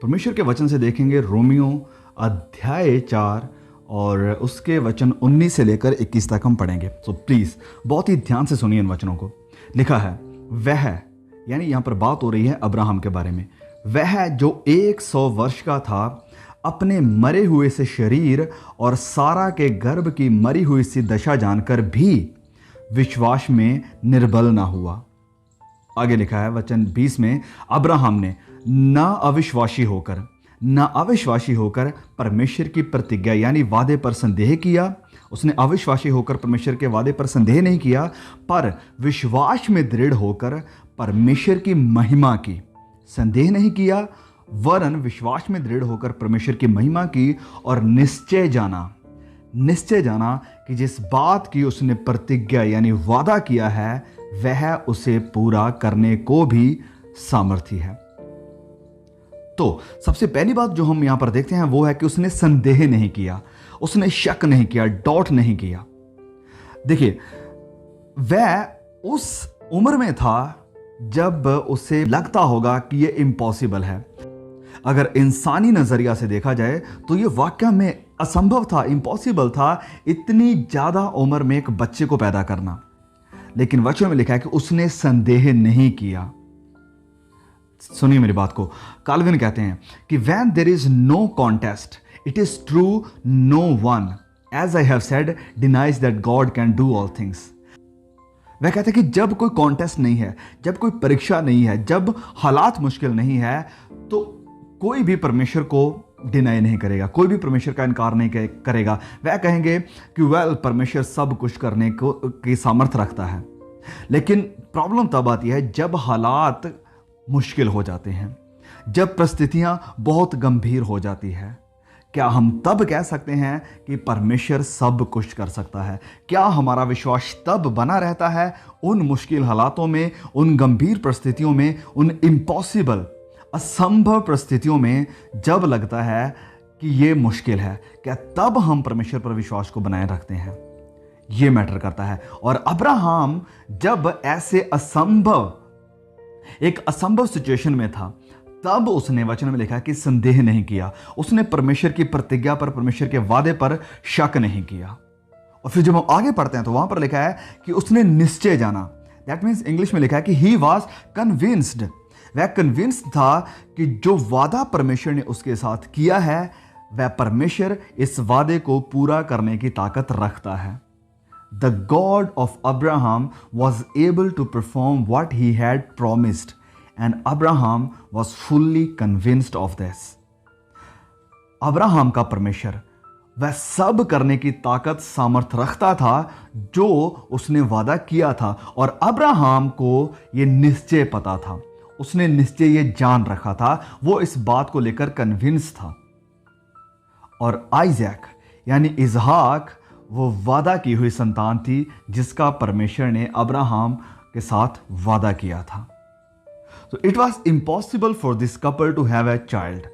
परमेश्वर के वचन से देखेंगे रोमियो अध्याय 4 और उसके वचन 19 से लेकर 21 तक हम पढ़ेंगे। तो प्लीज़ बहुत ही ध्यान से सुनिए इन वचनों को। लिखा है, वह यानी यहाँ पर बात हो रही है अब्राहम के बारे में। वह जो 100 वर्ष का था, अपने मरे हुए से शरीर और सारा के गर्भ की मरी हुई सी दशा जानकर भी विश्वास में निर्बल ना हुआ। आगे लिखा है वचन 20 में, अब्राहम ने न अविश्वासी होकर परमेश्वर की प्रतिज्ञा यानी वादे पर संदेह किया। उसने अविश्वासी होकर परमेश्वर के वादे पर संदेह नहीं किया, पर विश्वास में दृढ़ होकर परमेश्वर की महिमा की। संदेह नहीं किया वरन विश्वास में दृढ़ होकर परमेश्वर की महिमा की और निश्चय जाना कि जिस बात की उसने प्रतिज्ञा यानी वादा किया है वह उसे पूरा करने को भी सामर्थी है। तो सबसे पहली बात जो हम यहां पर देखते हैं वो है कि उसने संदेह नहीं किया, उसने शक नहीं किया, डाउट नहीं किया। देखिए, वह उस उम्र में था जब उसे लगता होगा कि यह इम्पॉसिबल है। अगर इंसानी नजरिया से देखा जाए तो यह वाकई में असंभव था, इम्पॉसिबल था इतनी ज्यादा उम्र में एक बच्चे को पैदा करना। लेकिन वचन में लिखा है कि उसने संदेह नहीं किया। सुनिए मेरी बात को। काल्विन कहते हैं कि when there is no contest, it is true no one, as I have said, denies that God can do all things. वह कहते हैं कि जब कोई कॉन्टेस्ट नहीं है, जब कोई परीक्षा नहीं है, जब हालात मुश्किल नहीं है, तो कोई भी परमेश्वर को डिनाई नहीं करेगा, कोई भी परमेश्वर का इनकार नहीं करेगा। वह कहेंगे कि परमेश्वर सब कुछ करने की सामर्थ्य रखता है। लेकिन प्रॉब्लम तब आती है जब हालात मुश्किल हो जाते हैं, जब परिस्थितियां बहुत गंभीर हो जाती है। क्या हम तब कह सकते हैं कि परमेश्वर सब कुछ कर सकता है? क्या हमारा विश्वास तब बना रहता है उन मुश्किल हालातों में, उन गंभीर परिस्थितियों में, उन इम्पॉसिबल असंभव परिस्थितियों में, जब लगता है कि ये मुश्किल है? क्या तब हम परमेश्वर पर विश्वास को बनाए रखते हैं? ये मैटर करता है। और अब्राहम जब ऐसे एक असंभव सिचुएशन में था, तब उसने वचन में लिखा कि संदेह नहीं किया। उसने परमेश्वर की प्रतिज्ञा पर, परमेश्वर के वादे पर शक नहीं किया। और फिर जब हम आगे पढ़ते हैं तो वहां पर लिखा है कि उसने निश्चय जाना। दैट मीन्स इंग्लिश में लिखा है कि ही वॉज कन्विंस्ड। वह कन्विंस्ड था कि जो वादा परमेश्वर ने उसके साथ किया है वह परमेश्वर इस वादे को पूरा करने की ताकत रखता है। The God of Abraham was able to perform what he had promised, and Abraham was fully convinced of this. Abraham का परमेश्वर वह सब करने की ताकत सामर्थ रखता था जो उसने वादा किया था, और अब्राहम को यह निश्चय पता था, उसने निश्चय ये जान रखा था, वो इस बात को लेकर कन्विंस था। और आइजैक यानी इजहाक वो वादा की हुई संतान थी जिसका परमेश्वर ने अब्राहम के साथ वादा किया था। So it was impossible for this couple to have a child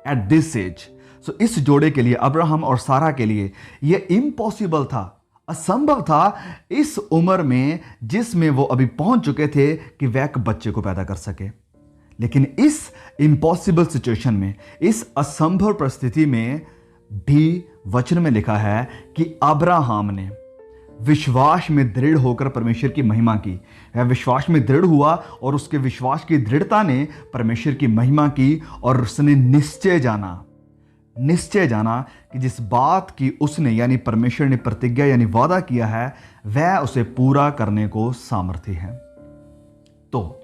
at this age. So इस जोड़े के लिए, अब्राहम और सारा के लिए यह इम्पॉसिबल था, असंभव था इस उम्र में जिसमें वो अभी पहुंच चुके थे कि वह एक बच्चे को पैदा कर सके। लेकिन इस इम्पॉसिबल सिचुएशन में, इस असंभव परिस्थिति में भी वचन में लिखा है कि अब्राहम ने विश्वास में दृढ़ होकर परमेश्वर की महिमा की। वह विश्वास में दृढ़ हुआ और उसके विश्वास की दृढ़ता ने परमेश्वर की महिमा की, और उसने निश्चय जाना कि जिस बात की उसने यानी परमेश्वर ने प्रतिज्ञा यानी वादा किया है वह उसे पूरा करने को सामर्थी है। तो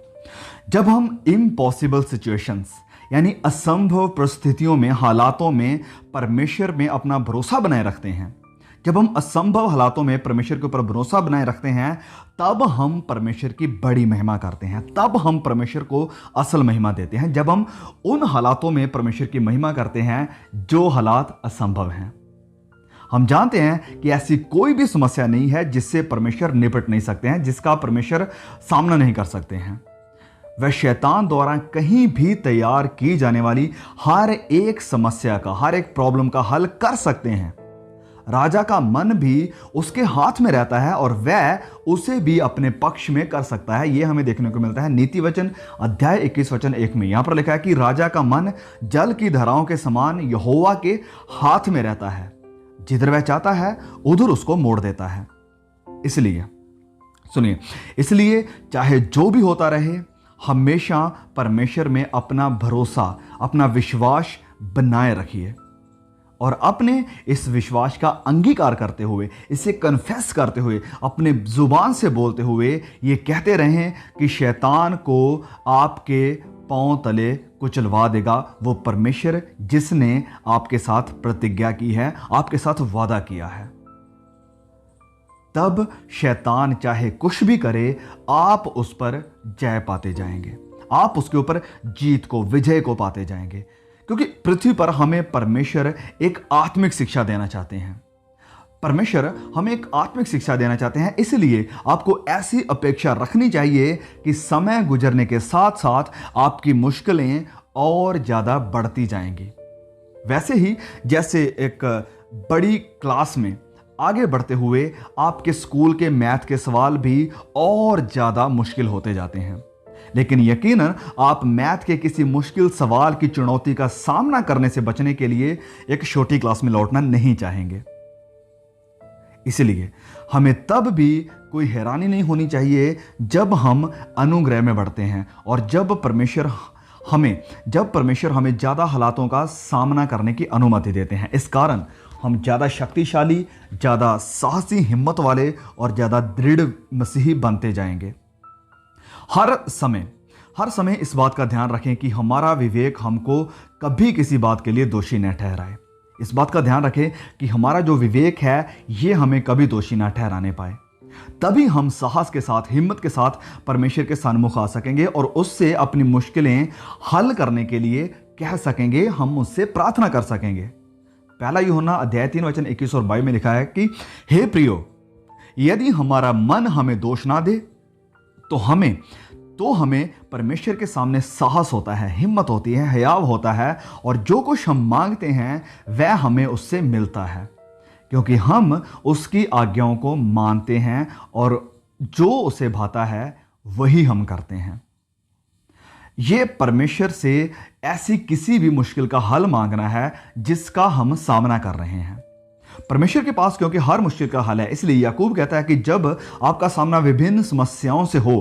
जब हम इम्पॉसिबल सिचुएशंस यानी असंभव परिस्थितियों में, हालातों में परमेश्वर में अपना भरोसा बनाए रखते हैं, जब हम असंभव हालातों में परमेश्वर के ऊपर भरोसा बनाए रखते हैं, तब हम परमेश्वर की बड़ी महिमा करते हैं, तब हम परमेश्वर को असल महिमा देते हैं। जब हम उन हालातों में परमेश्वर की महिमा करते हैं जो हालात असंभव हैं। हम जानते हैं कि ऐसी कोई भी समस्या नहीं है जिससे परमेश्वर निपट नहीं सकते हैं, जिसका परमेश्वर सामना नहीं कर सकते हैं। वह शैतान द्वारा कहीं भी तैयार की जाने वाली हर एक समस्या का, हर एक प्रॉब्लम का हल कर सकते हैं। राजा का मन भी उसके हाथ में रहता है और वह उसे भी अपने पक्ष में कर सकता है। यह हमें देखने को मिलता है नीति वचन अध्याय 21 वचन 1 में। यहां पर लिखा है कि राजा का मन जल की धाराओं के समान यहोवा के हाथ में रहता है, जिधर वह चाहता है उधर उसको मोड़ देता है। इसलिए सुनिए, इसलिए चाहे जो भी होता रहे, हमेशा परमेश्वर में अपना भरोसा, अपना विश्वास बनाए रखिए और अपने इस विश्वास का अंगीकार करते हुए, इसे कन्फेस करते हुए, अपने जुबान से बोलते हुए ये कहते रहें कि शैतान को आपके पांव तले कुचलवा देगा वो परमेश्वर जिसने आपके साथ प्रतिज्ञा की है, आपके साथ वादा किया है। तब शैतान चाहे कुछ भी करे, आप उस पर जय पाते जाएंगे, आप उसके ऊपर जीत को, विजय को पाते जाएंगे। क्योंकि पृथ्वी पर हमें परमेश्वर एक आत्मिक शिक्षा देना चाहते हैं। परमेश्वर हमें एक आत्मिक शिक्षा देना चाहते हैं, इसलिए आपको ऐसी अपेक्षा रखनी चाहिए कि समय गुजरने के साथ साथ आपकी मुश्किलें और ज़्यादा बढ़ती जाएंगी। वैसे ही जैसे एक बड़ी क्लास में आगे बढ़ते हुए आपके स्कूल के मैथ के सवाल भी और ज़्यादा मुश्किल होते जाते हैं, लेकिन यकीनन आप मैथ के किसी मुश्किल सवाल की चुनौती का सामना करने से बचने के लिए एक छोटी क्लास में लौटना नहीं चाहेंगे। इसलिए हमें तब भी कोई हैरानी नहीं होनी चाहिए जब हम अनुग्रह में बढ़ते हैं और जब परमेश्वर हमें ज़्यादा हालातों का सामना करने की अनुमति देते हैं। इस कारण हम ज़्यादा शक्तिशाली, ज़्यादा साहसी, हिम्मत वाले और ज़्यादा दृढ़ मसीही बनते जाएंगे। हर समय इस बात का ध्यान रखें कि हमारा विवेक हमको कभी किसी बात के लिए दोषी न ठहराए। इस बात का ध्यान रखें कि हमारा जो विवेक है ये हमें कभी दोषी ना ठहराने पाए। तभी हम साहस के साथ, हिम्मत के साथ परमेश्वर के सन्मुख आ सकेंगे और उससे अपनी मुश्किलें हल करने के लिए कह सकेंगे, हम उससे प्रार्थना कर सकेंगे। पहला यूहन्ना अध्याय 3 वचन 21 और 22 में लिखा है कि हे प्रियो, यदि हमारा मन हमें दोष ना दे तो हमें परमेश्वर के सामने साहस होता है, हिम्मत होती है, हयाव होता है और जो कुछ हम मांगते हैं वह हमें उससे मिलता है, क्योंकि हम उसकी आज्ञाओं को मानते हैं और जो उसे भाता है वही हम करते हैं। ये परमेश्वर से ऐसी किसी भी मुश्किल का हल मांगना है जिसका हम सामना कर रहे हैं परमेश्वर के पास, क्योंकि हर मुश्किल का हल है। इसलिए याकूब कहता है कि जब आपका सामना विभिन्न समस्याओं से हो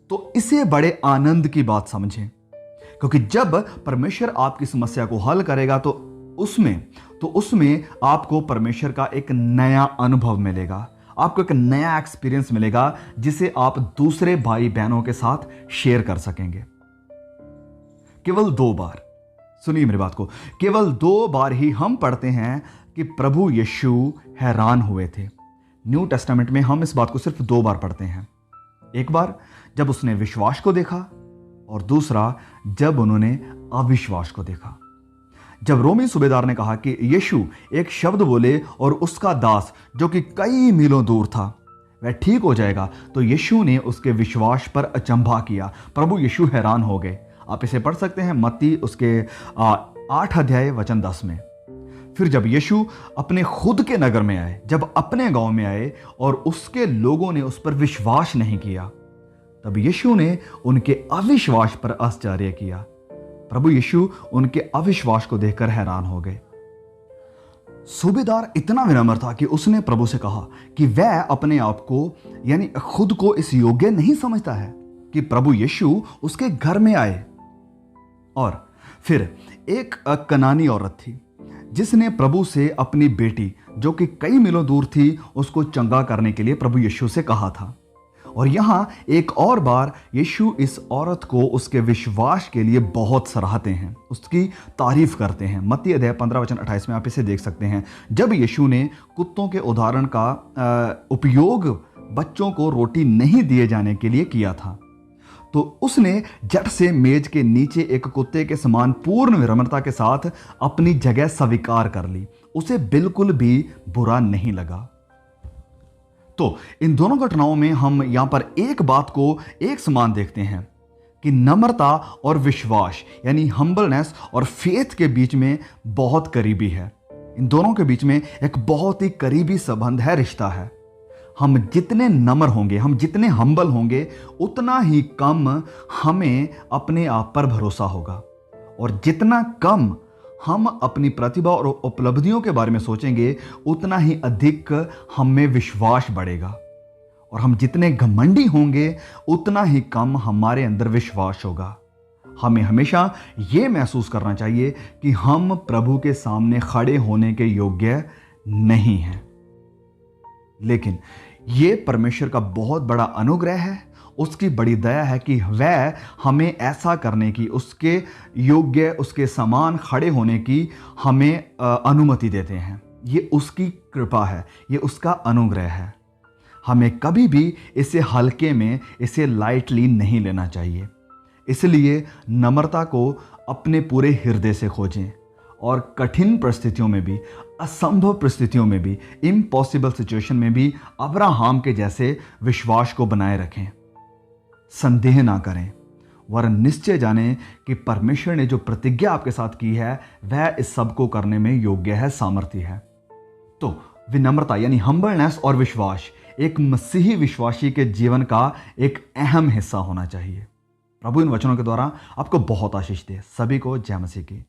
तो इसे बड़े आनंद की बात समझें, क्योंकि जब परमेश्वर आपकी समस्या को हल करेगा तो उसमें आपको परमेश्वर का एक नया अनुभव मिलेगा, आपको एक नया एक्सपीरियंस मिलेगा जिसे आप दूसरे भाई बहनों के साथ शेयर कर सकेंगे। केवल 2 बार, सुनिए मेरी बात को, केवल 2 बार ही हम पढ़ते हैं कि प्रभु यीशु हैरान हुए थे। न्यू टेस्टामेंट में हम इस बात को सिर्फ 2 बार पढ़ते हैं। एक बार जब उसने विश्वास को देखा और दूसरा जब उन्होंने अविश्वास को देखा। जब रोमी सूबेदार ने कहा कि यीशु एक शब्द बोले और उसका दास जो कि कई मीलों दूर था वह ठीक हो जाएगा, तो यीशु ने उसके विश्वास पर अचंभा किया। प्रभु यीशु हैरान हो गए। आप इसे पढ़ सकते हैं मत्ती उसके 8 अध्याय वचन 10 में। फिर जब यीशु अपने खुद के नगर में आए, जब अपने गांव में आए और उसके लोगों ने उस पर विश्वास नहीं किया, तब यीशु ने उनके अविश्वास पर आश्चर्य किया। प्रभु यीशु उनके अविश्वास को देखकर हैरान हो गए। सूबेदार इतना विनम्र था कि उसने प्रभु से कहा कि वह अपने आप को यानी खुद को इस योग्य नहीं समझता है कि प्रभु यीशु उसके घर में आए। और फिर एक कनानी औरत थी जिसने प्रभु से अपनी बेटी जो कि कई मीलों दूर थी उसको चंगा करने के लिए प्रभु यीशु से कहा था। और यहाँ एक और बार यीशु इस औरत को उसके विश्वास के लिए बहुत सराहते हैं, उसकी तारीफ करते हैं। मत्ती अध्याय 15 वचन 28 में आप इसे देख सकते हैं। जब यीशु ने कुत्तों के उदाहरण का उपयोग बच्चों को रोटी नहीं दिए जाने के लिए किया था, तो उसने झट से मेज के नीचे एक कुत्ते के समान पूर्ण विनम्रता के साथ अपनी जगह स्वीकार कर ली। उसे बिल्कुल भी बुरा नहीं लगा। तो इन दोनों घटनाओं में हम यहां पर एक बात को एक समान देखते हैं कि नम्रता और विश्वास यानी हम्बलनेस और फेथ के बीच में बहुत करीबी है। इन दोनों के बीच में एक बहुत ही करीबी संबंध है, रिश्ता है। हम जितने नम्र होंगे, हम जितने हम्बल होंगे, उतना ही कम हमें अपने आप पर भरोसा होगा। और जितना कम हम अपनी प्रतिभा और उपलब्धियों के बारे में सोचेंगे, उतना ही अधिक हम में विश्वास बढ़ेगा। और हम जितने घमंडी होंगे, उतना ही कम हमारे अंदर विश्वास होगा। हमें हमेशा ये महसूस करना चाहिए कि हम प्रभु के सामने खड़े होने के योग्य नहीं हैं। लेकिन ये परमेश्वर का बहुत बड़ा अनुग्रह है, उसकी बड़ी दया है कि वह हमें ऐसा करने की, उसके योग्य, उसके समान खड़े होने की हमें अनुमति देते हैं। ये उसकी कृपा है, ये उसका अनुग्रह है। हमें कभी भी इसे हल्के में, इसे लाइटली नहीं लेना चाहिए। इसलिए नम्रता को अपने पूरे हृदय से खोजें और कठिन परिस्थितियों में भी, असंभव परिस्थितियों में भी, इम्पॉसिबल सिचुएशन में भी अब्राहम के जैसे विश्वास को बनाए रखें। संदेह ना करें, वरन निश्चय जानें कि परमेश्वर ने जो प्रतिज्ञा आपके साथ की है, वह इस सब को करने में योग्य है, सामर्थ्य है। तो विनम्रता यानी हम्बलनेस और विश्वास एक मसीही विश्वासी के जीवन का एक अहम हिस्सा होना चाहिए। प्रभु इन वचनों के द्वारा आपको बहुत आशीष दे। सभी को जय मसीह की।